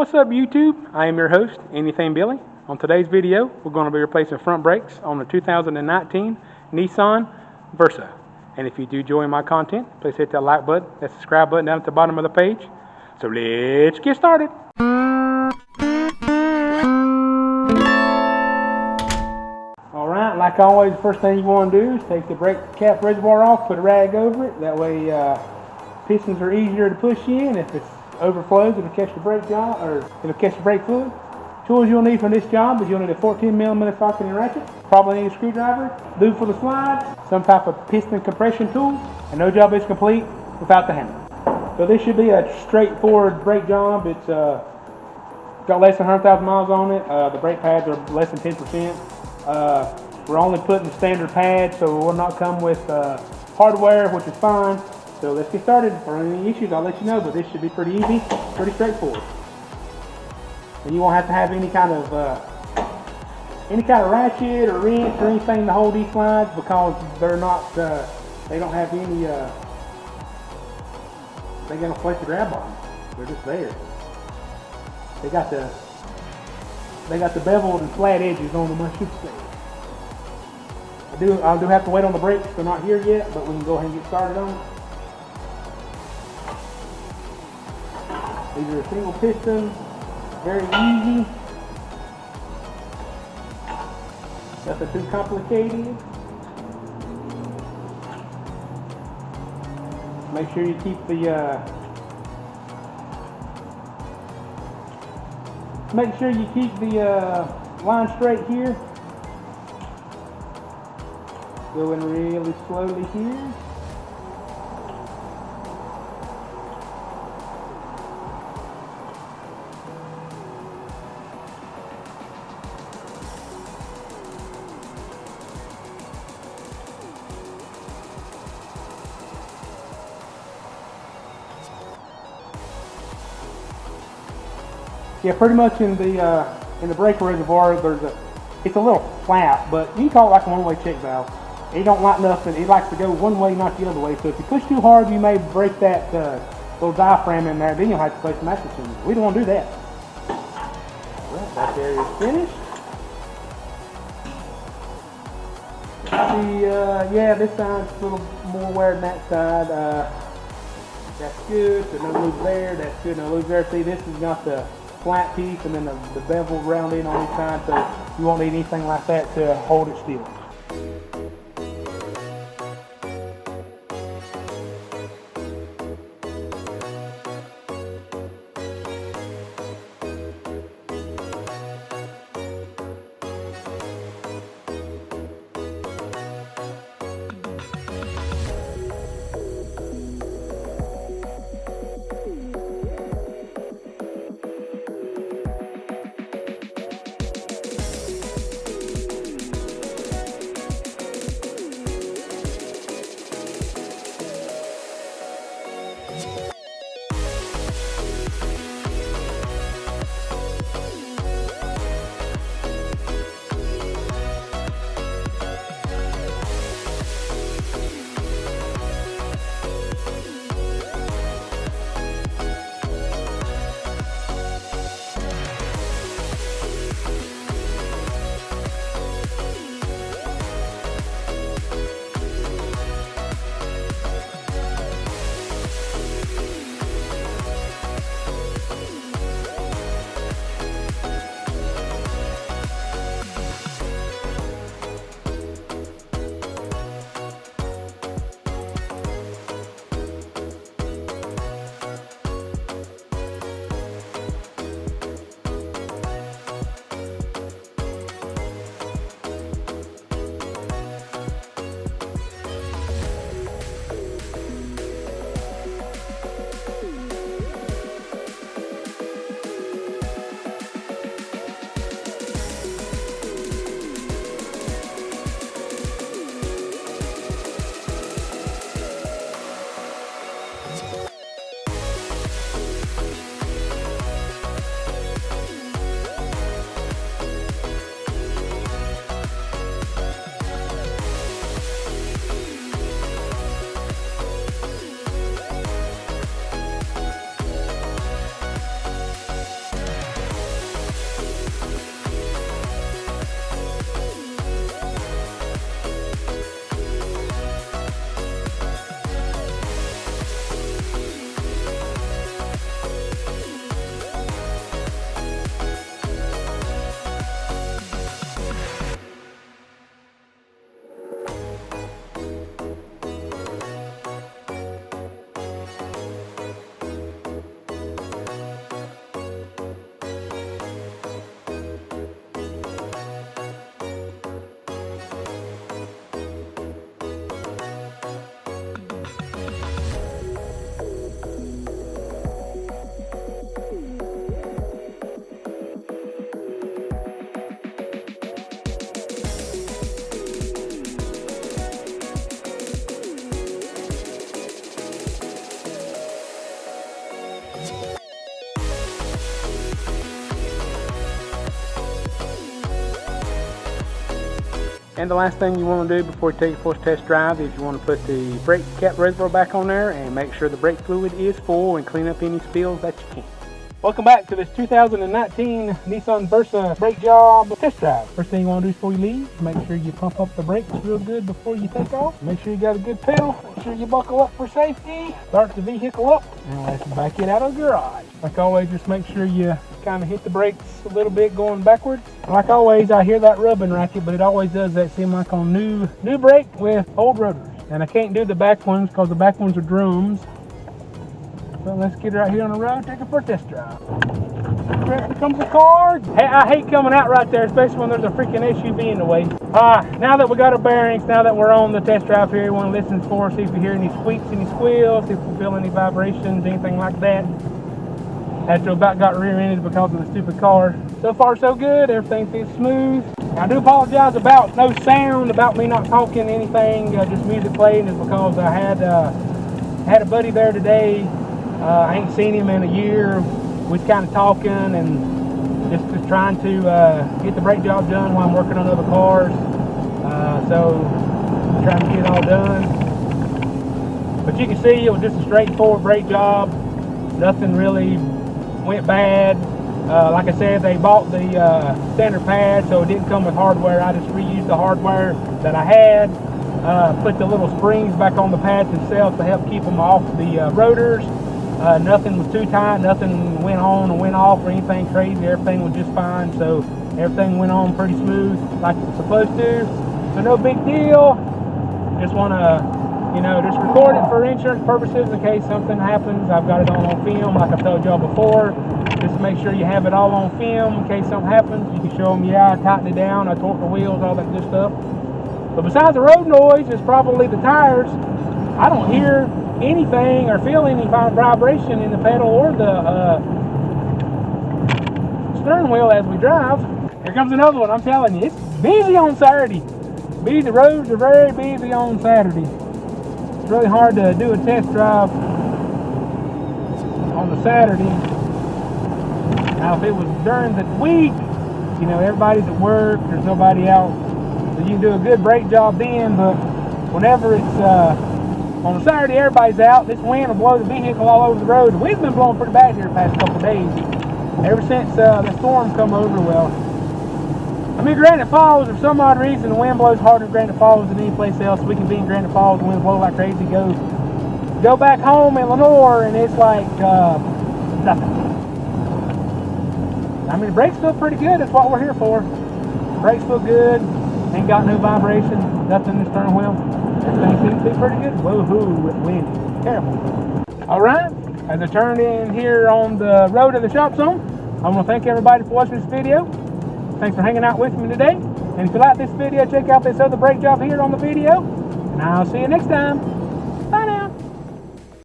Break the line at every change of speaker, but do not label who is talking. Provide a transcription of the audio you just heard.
What's up YouTube? I am your host, Anything Billy. On today's video, we're going to be replacing front brakes on the 2019 Nissan Versa. And if you do enjoy my content, please hit that like button, that subscribe button down at the bottom of the page. So let's get started. Alright, like always, the first thing you want to do is take the brake cap reservoir off, put a rag over it. That way pistons are easier to push in. If it overflows, it'll catch the brake job, or it'll catch the brake fluid. Tools you'll need for this job is you'll need a 14mm socket and ratchet, probably need a screwdriver, lube for the slides, some type of piston compression tool, and no job is complete without the hammer. So this should be a straightforward brake job. It's got less than 100,000 miles on it. The brake pads are less than 10%. We're only putting the standard pads, so it will not come with hardware, which is fine. So let's get started. For any issues, I'll let you know, but this should be pretty easy, pretty straightforward. And you won't have to have any kind of ratchet or wrench or anything to hold these slides, because they're not, they don't have any, they got no place to grab on. They're just there. They got the beveled and flat edges on them, I should say. I do have to wait on the brakes. They're not here yet, but we can go ahead and get started on it. These are a single piston, very easy. Nothing too complicated. Make sure you keep the line straight here. Going really slowly here. Yeah, pretty much in the brake reservoir, it's a little flap, but you can call it like a one-way check valve. It don't like nothing. It likes to go one way, not the other way. So if you push too hard, you may break that little diaphragm in there. Then you'll have to place some mattress in it. We don't want to do that. Well, that area is finished. Yeah, this side's a little more wear than that side. That's good. So no lube there. That's good. No lube there. See, this has got the flat piece and then the bevel round in on each side, so you won't need anything like that to hold it still. And the last thing you want to do before you take it for a test drive is you want to put the brake cap reservoir back on there and make sure the brake fluid is full and clean up any spills that you can. Welcome back to this 2019 Nissan Versa brake job test drive. First thing you want to do before you leave, make sure you pump up the brakes real good before you take off. Make sure you got a good pedal. Make sure you buckle up for safety. Start the vehicle up and let's back it out of the garage. Like always, just make sure you kind of hit the brakes a little bit going backwards. Like always, I hear that rubbing racket, but it always does that seem like on new brake with old rotors. And I can't do the back ones because the back ones are drums. So let's get it out here on the road, take it for a test drive. Here comes the car. Hey, I hate coming out right there, especially when there's a freaking SUV in the way. Now that we got our bearings, now that we're on the test drive here, we want to listen for, see if we hear any squeaks, any squeals, see if we feel any vibrations, anything like that. After about got rear-ended because of the stupid car. So far so good, everything feels smooth. I do apologize about no sound, about me not talking anything, just music playing, is because I had a buddy there today. I ain't seen him in a year. We was kind of talking and just trying to get the brake job done while I'm working on other cars. So trying to get it all done. But you can see it was just a straightforward brake job. Nothing really went bad. Like I said, they bought the standard pad, so it didn't come with hardware. I just reused the hardware that I had. Put the little springs back on the pads themselves to help keep them off the rotors. Nothing was too tight, nothing went on or went off or anything crazy. Everything was just fine, so everything went on pretty smooth like it was supposed to. So no big deal. Just want to, just record it for insurance purposes in case something happens. I've got it all on film, like I told y'all before. Just make sure you have it all on film in case something happens. You can show them, yeah, I tightened it down, I torqued the wheels, all that good stuff. But besides the road noise, it's probably the tires. I don't hear anything or feel any vibration in the pedal or the steering wheel as we drive. Here comes another one. I'm telling you, it's busy on Saturday. The roads are very busy on Saturday. It's really hard to do a test drive on the Saturday. Now, if it was during the week, everybody's at work, there's nobody out, so you can do a good brake job then. But whenever it's on a Saturday, everybody's out. This wind will blow the vehicle all over the road. The wind's been blowing pretty bad here the past couple of days. Ever since the storm come over, well, I'm in Granite Falls. For some odd reason, the wind blows harder in Granite Falls than any place else. We can be in Granite Falls, the wind blows like crazy. Go back home in Lenore, and it's like nothing. I mean, the brakes feel pretty good. That's what we're here for. The brakes feel good. Ain't got no vibration. Nothing in the steering wheel. Everything seems to be pretty good. Woohoo, it's windy. Terrible. Alright, as I turn in here on the road of the shop zone, I want to thank everybody for watching this video. Thanks for hanging out with me today. And if you like this video, check out this other brake job here on the video. And I'll see you next time.